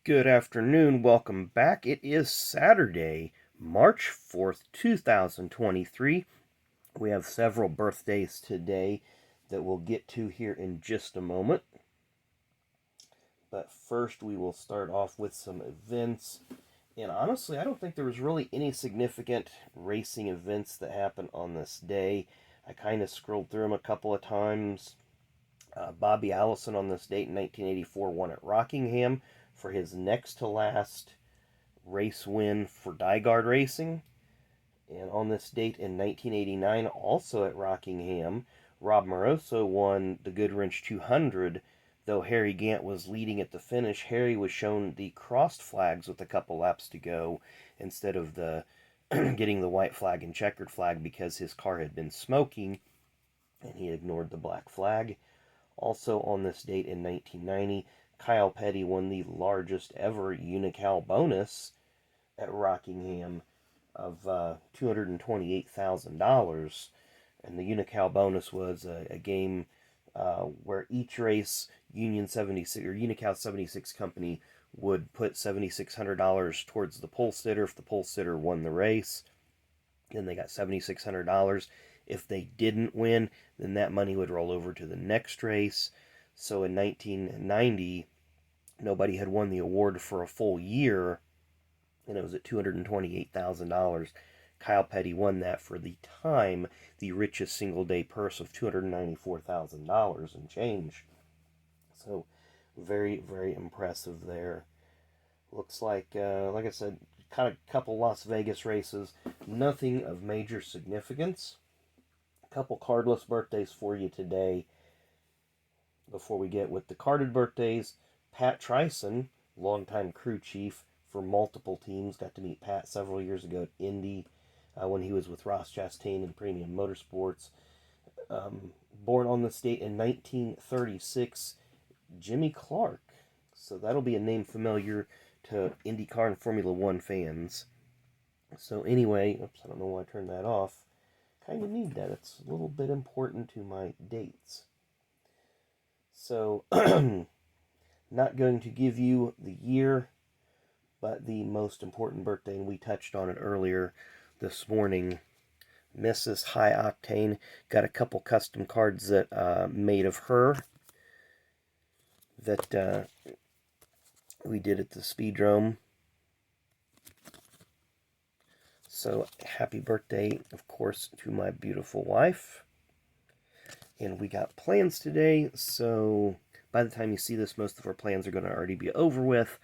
Good afternoon. Welcome back. It is Saturday, March 4th, 2023. We have several birthdays today that we'll get to here in just a moment. But first, we will start off with some events. And honestly, I don't think there was really any significant racing events that happened on this day. I kind of scrolled through them a couple of times. Bobby Allison on this date in 1984 won at Rockingham for his next to last race win for Dyguard Racing. And on this date in 1989, also at Rockingham, Rob Moroso won the Goodwrench 200. Though Harry Gant was leading at the finish, Harry was shown the crossed flags with a couple laps to go instead of the getting the white flag and checkered flag because his car had been smoking and he ignored the black flag. Also on this date in 1990, Kyle Petty won the largest ever Unical bonus at Rockingham of $228,000. And the Unical bonus was a game where each race Union 76 or Unical 76 company would put $7,600 towards the pole sitter if the pole sitter won the race. Then they got $7,600. If they didn't win, then that money would roll over to the next race. So in 1990, nobody had won the award for a full year, and it was at $228,000. Kyle Petty won that for the time, the richest single day purse of $294,000 and change. So very, very impressive there. Looks like I said, kind of a couple Las Vegas races, nothing of major significance. A couple cardless birthdays for you today. Before we get with the carded birthdays, Pat Trison, longtime crew chief for multiple teams, got to meet Pat several years ago at Indy when he was with Ross Chastain in Premium Motorsports. Born on this date in 1936, Jimmy Clark. So that'll be a name familiar to IndyCar and Formula One fans. So anyway, oops, I don't know why I turned that off. Kind of need that. It's a little bit important to my dates. So, not going to give you the year, but the most important birthday, and we touched on it earlier this morning. Mrs. High Octane got a couple custom cards that made of her that we did at the Speedrome. So, happy birthday, of course, to my beautiful wife. And we got plans today, so by the time you see this, most of our plans are going to already be over with.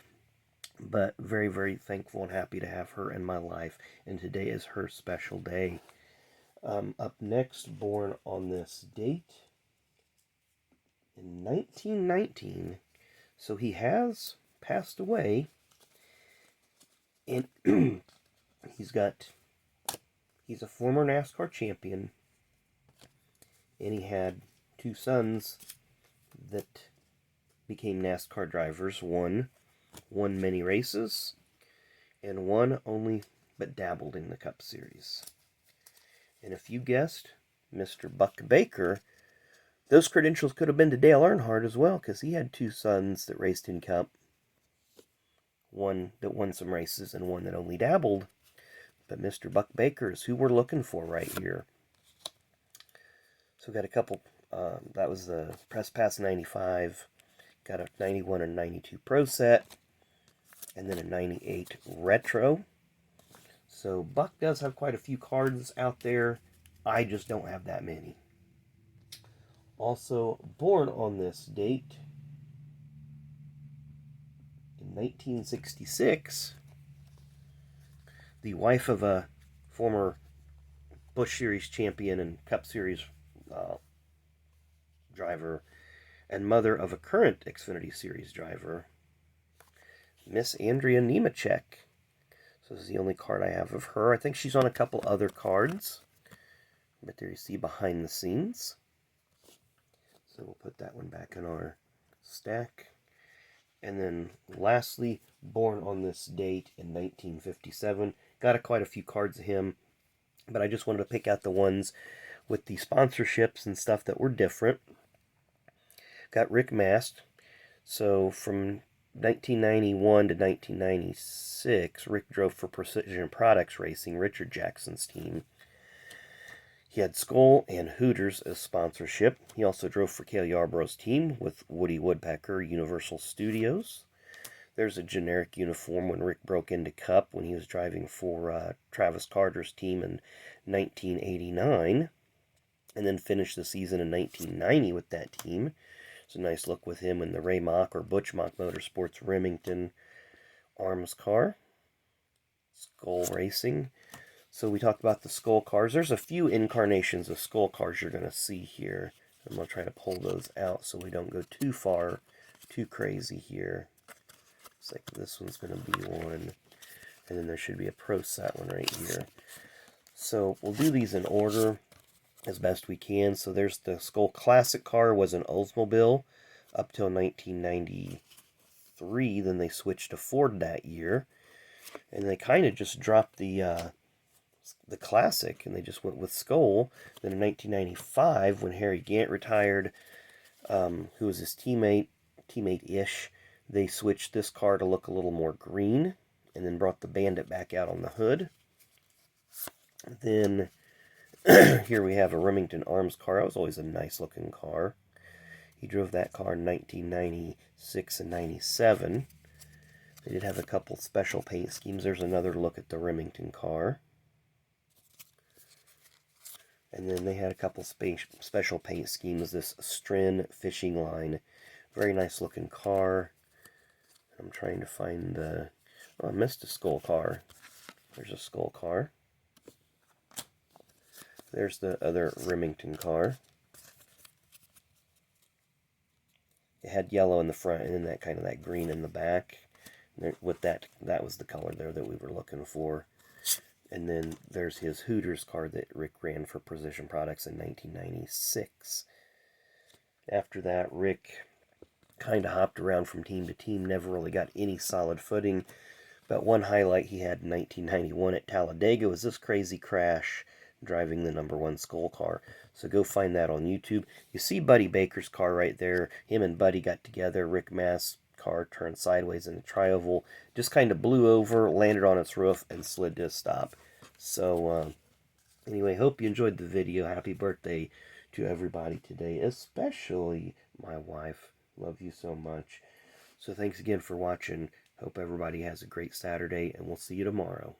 But very, very thankful and happy to have her in my life, and today is her special day. Up next, born on this date in 1919, so he has passed away, and he's a former NASCAR champion, and he had two sons that became NASCAR drivers. One won many races, and one only but dabbled in the Cup Series. And if you guessed Mr. Buck Baker, those credentials could have been to Dale Earnhardt as well, because he had two sons that raced in Cup. One that won some races and one that only dabbled. But Mr. Buck Baker is who we're looking for right here. So we got a couple, that was the Press Pass 95, got a 91 and 92 Pro set, and then a 98 Retro. So Buck does have quite a few cards out there. I just don't have that many. Also born on this date in 1966, the wife of a former Busch Series champion and Cup Series driver, and mother of a current Xfinity Series driver, Miss Andrea Nemechek. So this is the only card I have of her. I think she's on a couple other cards. But there you see behind the scenes. So we'll put that one back in our stack. And then lastly, born on this date in 1957. Got quite a few cards of him, but I just wanted to pick out the ones with the sponsorships and stuff that were different. Got Rick Mast. So from 1991 to 1996, Rick drove for Precision Products Racing, Richard Jackson's team. He had Skoal and Hooters as sponsorship. He also drove for Cale Yarborough's team with Woody Woodpecker, Universal Studios. There's a generic uniform when Rick broke into Cup when he was driving for Travis Carter's team in 1989. And then finished the season in 1990 with that team. It's a nice look with him in the Ray Mock or Butch Mock Motorsports Remington Arms car. Skoal Racing. So we talked about the Skoal cars. There's a few incarnations of Skoal cars you're going to see here. I'm going to try to pull those out so we don't go too far, too crazy here. Looks like this one's going to be one. And then there should be a Pro Set one right here. So we'll do these in order as best we can. So there's the Skoal Classic car, was an Oldsmobile up till 1993. Then they switched to Ford that year. And they kind of just dropped the Classic, and they just went with Skoal. Then in 1995, when Harry Gant retired, who was his teammate-ish, they switched this car to look a little more green, and then brought the Bandit back out on the hood. Then here we have a Remington Arms car. That was always a nice-looking car. He drove that car in 1996 and 97. They did have a couple special paint schemes. There's another look at the Remington car. And then they had a couple special paint schemes. This Stren fishing line. Very nice looking car. I'm trying to find the... Oh, I missed a Skoal car. There's a Skoal car. There's the other Remington car. It had yellow in the front and then that kind of that green in the back. With that was the color there that we were looking for. And then there's his Hooters car that Rick ran for Precision Products in 1996. After that, Rick kind of hopped around from team to team, never really got any solid footing. But one highlight he had in 1991 at Talladega was this crazy crash driving the #1 Skoal car. So go find that on YouTube. You see Buddy Baker's car right there. Him and Buddy got together. Rick Mast's car turned sideways in the tri-oval, just kind of blew over, landed on its roof, and slid to a stop. So anyway, hope you enjoyed the video. Happy birthday to everybody today, especially my wife. Love you so much. So thanks again for watching. Hope everybody has a great Saturday, and we'll see you tomorrow.